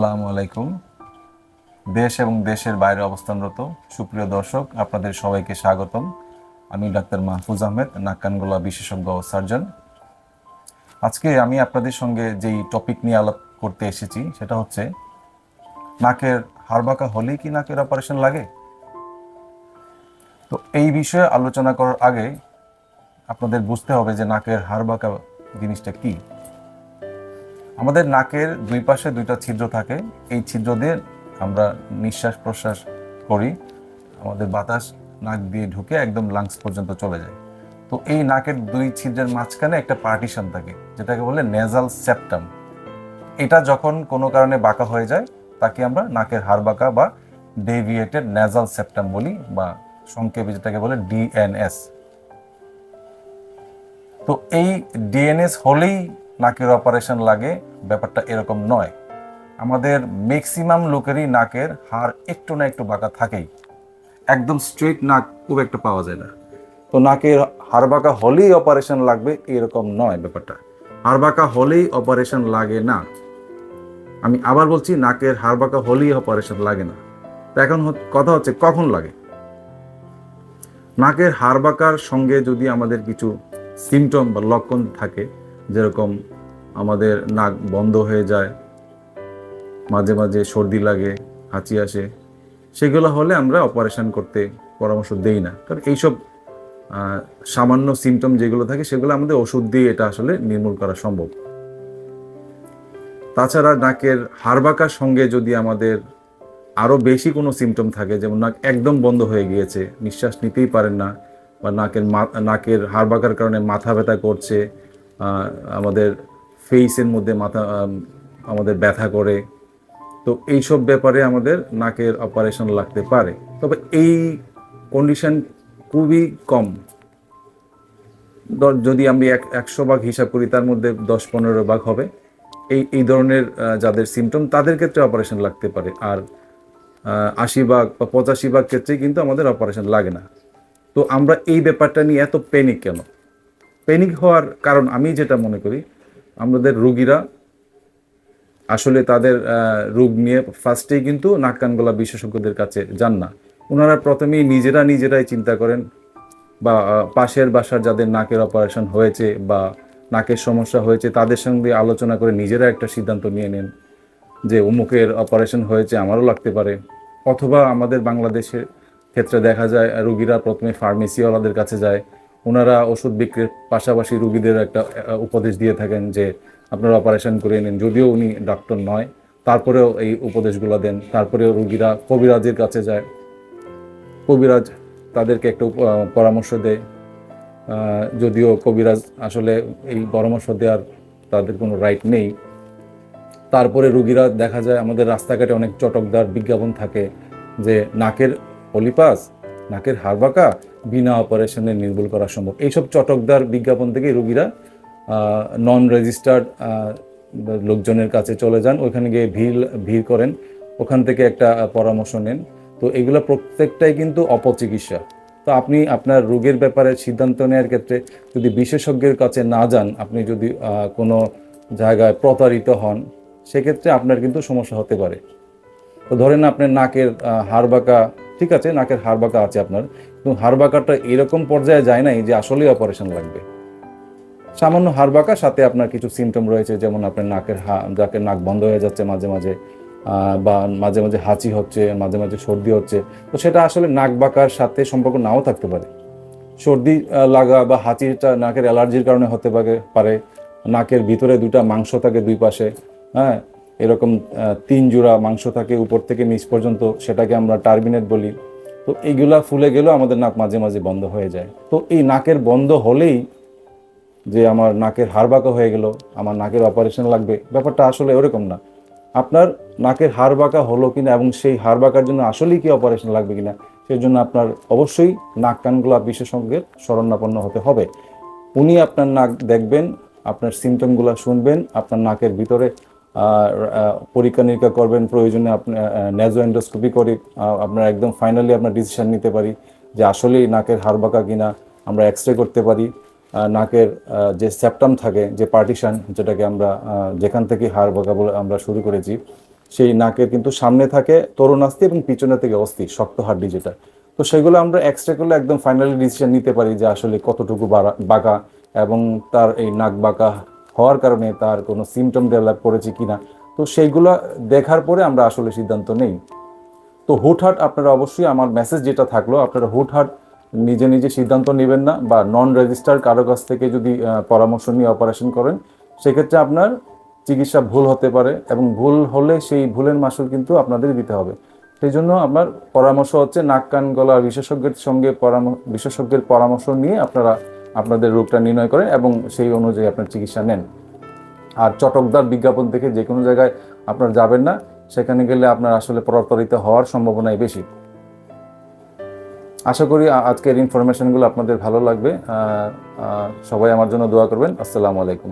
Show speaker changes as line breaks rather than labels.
আসসালামু আলাইকুম। দেশ এবং দেশের বাইরে অবস্থানরত সুপ্রিয় দর্শক, আপনাদের সবাইকে স্বাগতম। আমি ডাক্তার মাহফুজ আহমেদ, নাক কান গলা বিশেষজ্ঞ সার্জন। আজকে আমি আপনাদের সঙ্গে যেই টপিক নিয়ে আলাপ করতে এসেছি সেটা হচ্ছে নাকের হাড় বাঁকা হলেই কি নাকের অপারেশন লাগে। তো এই বিষয়ে আলোচনা করার আগে আপনাদের বুঝতে হবে যে নাকের হাড় বাঁকা জিনিসটা কি। আমাদের নাকের দুই পাশে দুইটা ছিদ্র থাকে। এই ছিদ্র দিয়ে আমরা নিঃশ্বাস প্রশ্বাস করি। আমাদের বাতাস নাক দিয়ে ঢুকে একদম লাংস পর্যন্ত চলে যায়। তো এই নাকের দুই ছিদ্রের মাঝখানে একটা পার্টিশন থাকে, যেটাকে বলে নেজাল সেপ্টাম। এটা যখন কোনো কারণে বাঁকা হয়ে যায় তাকে আমরা নাকের হাড় বাঁকা বা ডেভিয়েটেড নেজাল সেপ্টাম বলি, বা সংক্ষেপে যেটাকে বলে ডিএনএস। তো এই ডিএনএস হলেই নাকের অপারেশন লাগে, ব্যাপারটা এরকম নয়। আমাদের ম্যাক্সিমাম লোকেরই নাকের হাড় একটু না একটু বাঁকা থাকেই, একদম স্ট্রেট নাক খুব একটা পাওয়া যায় না। তো নাকের হাড় বাঁকা হলেই অপারেশন লাগবে এরকম নয় ব্যাপারটা। হাড় বাঁকা হলেই অপারেশন লাগে না। আমি আবার বলছি, নাকের হাড় বাঁকা হলেই অপারেশন লাগে না। তো এখন কথা হচ্ছে কখন লাগে। নাকের হাড় বাঁকার সঙ্গে যদি আমাদের কিছু সিমটম বা লক্ষণ থাকে, যেরকম আমাদের নাক বন্ধ হয়ে যায়, মাঝে মাঝে সর্দি লাগে, হাঁচি আসে, সেগুলো হলে আমরা অপারেশন করতে পরামর্শ দেই না। কারণ এইসব সামান্য সিমটম যেগুলো থাকে সেগুলো আমাদের ওষুধ দিয়ে এটা আসলে নির্মূল করা সম্ভব। তাছাড়া নাকের হাড় বাঁকার সঙ্গে যদি আমাদের আরও বেশি কোনো সিমটম থাকে, যেমন নাক একদম বন্ধ হয়ে গিয়েছে, নিঃশ্বাস নিতেই পারেন না, বা নাকের হাড় বাঁকার কারণে মাথা ব্যথা করছে, আমাদের ফেসের মধ্যে আমাদের ব্যথা করে, তো এইসব ব্যাপারে আমাদের নাকের অপারেশন লাগতে পারে। তবে এই কন্ডিশন খুবই কম। যদি আমি 100 ভাগ হিসাব করি, তার মধ্যে 10-15 ভাগ হবে এই ধরনের যাদের সিমটম, তাদের ক্ষেত্রে অপারেশন লাগতে পারে। আর 80 ভাগ বা 85 ভাগ ক্ষেত্রে কিন্তু আমাদের অপারেশন লাগে না। তো আমরা এই ব্যাপারটা নিয়ে এত প্যানিক কেন? প্যানিক হওয়ার কারণ আমি যেটা মনে করি, আমাদের রোগীরা আসলে তাদের রোগ নিয়ে ফার্স্টেই কিন্তু নাক কান গলা বিশেষজ্ঞদের কাছে যান না। ওনারা প্রথমেই নিজেরাই চিন্তা করেন, বা পাশের বাসার যাদের নাকের অপারেশন হয়েছে বা নাকের সমস্যা হয়েছে তাদের সঙ্গে আলোচনা করে নিজেরা একটা সিদ্ধান্ত নিয়ে নেন যে অমুকের অপারেশন হয়েছে, আমারও লাগতে পারে। অথবা আমাদের বাংলাদেশের ক্ষেত্রে দেখা যায় রুগীরা প্রথমে ফার্মেসিওয়ালাদের কাছে যায়, ওনারা ওষুধ বিক্রির পাশাপাশি রুগীদের একটা উপদেশ দিয়ে থাকেন যে আপনারা অপারেশন করে নিন, যদিও উনি ডক্টর নয়, তারপরেও এই উপদেশগুলো দেন। তারপরেও রুগীরা কবিরাজের কাছে যায়, কবিরাজ তাদেরকে একটা পরামর্শ দেয়, যদিও কবিরাজ আসলে এই পরামর্শ দেওয়ার তাদের কোনো রাইট নেই। তারপরে রুগীরা দেখা যায় আমাদের রাস্তাঘাটে অনেক চটকদার বিজ্ঞাপন থাকে যে নাকের পলিপাস, নাকের হাড় বাঁকা বিনা অপারেশনে নির্মূল করা সম্ভব। এইসব চটকদার বিজ্ঞাপন থেকে রুগীরা নন রেজিস্টার্ড লোকজনের কাছে চলে যান, ওইখানে গিয়ে ভিড় করেন, ওখান থেকে একটা পরামর্শ নেন। তো এগুলো প্রত্যেকটাই কিন্তু অপচিকিৎসা। তো আপনি আপনার রোগের ব্যাপারে সিদ্ধান্ত নেওয়ার ক্ষেত্রে যদি বিশেষজ্ঞের কাছে না যান, আপনি যদি কোনো জায়গায় প্রতারিত হন, সেক্ষেত্রে আপনার কিন্তু সমস্যা হতে পারে। তো ধরেন আপনার নাকের হাড় বাঁকা, ঠিক আছে, নাকের হাড় বাঁকা আছে আপনার, কিন্তু হাড় বাঁকাটা এরকম পর্যায়ে যায় নাই যে আসলেই অপারেশন লাগবে। সামান্য হাড় বাঁকা, সাথে আপনার কিছু সিমটম রয়েছে, যেমন আপনার যাকে নাক বন্ধ হয়ে যাচ্ছে মাঝে মাঝে, বা মাঝে মাঝে হাঁচি হচ্ছে, মাঝে মাঝে সর্দি হচ্ছে। তো সেটা আসলে নাক বাঁকার সাথে সম্পর্ক নাও থাকতে পারে। সর্দি লাগা বা হাঁচিটা নাকের অ্যালার্জির কারণে হতে পারে। নাকের ভিতরে দুটা মাংস থাকে দুই পাশে, হ্যাঁ, এরকম 3 জোড়া মাংস থাকে উপর থেকে নিচ পর্যন্ত, সেটাকে আমরা টার্বিনেট বলি। তো এইগুলা ফুলে গেলেও আমাদের নাক মাঝে মাঝে বন্ধ হয়ে যায়। তো এই নাকের বন্ধ হলেই যে আমার নাকের হাড় বাঁকা হয়ে গেল, আমার নাকের অপারেশন লাগবে, ব্যাপারটা আসলে ওরকম না। আপনার নাকের হাড় বাঁকা হলো কিনা এবং সেই হাড় বাঁকার জন্য আসলেই কি অপারেশন লাগবে কিনা, সেই জন্য আপনার অবশ্যই নাক কান গলা বিশেষজ্ঞের শরণাপন্ন হতে হবে। উনি আপনার নাক দেখবেন, আপনার সিমটমগুলো শুনবেন, আপনার নাকের ভিতরে পরীক্ষা নিরীক্ষা করবেন, প্রয়োজনে আপনি নেজো এন্ডোস্কোপি করে আপনার একদম ফাইনালি আপনার ডিসিশন নিতে পারি যে আসলেই নাকের হাড় বাঁকা কিনা। আমরা এক্সরে করতে পারি, নাকের যে সেপ্টাম থাকে, যে পার্টিশন, যেটাকে আমরা যেখান থেকে হাড় বাঁকা বলে আমরা শুরু করেছি, সেই নাকের কিন্তু সামনে থাকে তরুণাস্থি এবং পিছনে থেকে অস্থি, শক্ত হাড্ডি যেটা। তো সেগুলো আমরা এক্সরে করলে একদম ফাইনালি ডিসিশন নিতে পারি যে আসলে কতটুকু বাঁকা, এবং তার এই নাক বাঁকা হওয়ার কারণে তার কোনো সিমটম ডেভেলপ করেছে কিনা। তো সেইগুলো দেখার পরে আমরা আসলে সিদ্ধান্ত নেই। তো হুটহাট আপনারা অবশ্যই, আমার মেসেজ যেটা থাকলো, আপনারা হুটহাট নিজে নিজে সিদ্ধান্ত নেবেন না, বা নন রেজিস্টার কারো কাছ থেকে যদি পরামর্শ নিয়ে অপারেশন করেন, সেক্ষেত্রে আপনার চিকিৎসা ভুল হতে পারে, এবং ভুল হলে সেই ভুলের মাসুল কিন্তু আপনাদের দিতে হবে। সেই জন্য আমার পরামর্শ হচ্ছে নাক কান গলা বিশেষজ্ঞের সঙ্গে বিশেষজ্ঞের পরামর্শ নিয়ে আপনারা আপনাদের রোগটা নির্ণয় করেন এবং সেই অনুযায়ী আপনার চিকিৎসা নেন। আর চটকদার বিজ্ঞাপন দেখে যে কোনো জায়গায় আপনারা যাবেন না, সেখানে গেলে আপনার আসলে প্রতারিত হওয়ার সম্ভাবনাই বেশি। আশা করি আজকের ইনফরমেশনগুলো আপনাদের ভালো লাগবে। সবাই আমার জন্য দোয়া করবেন। আসসালামু আলাইকুম।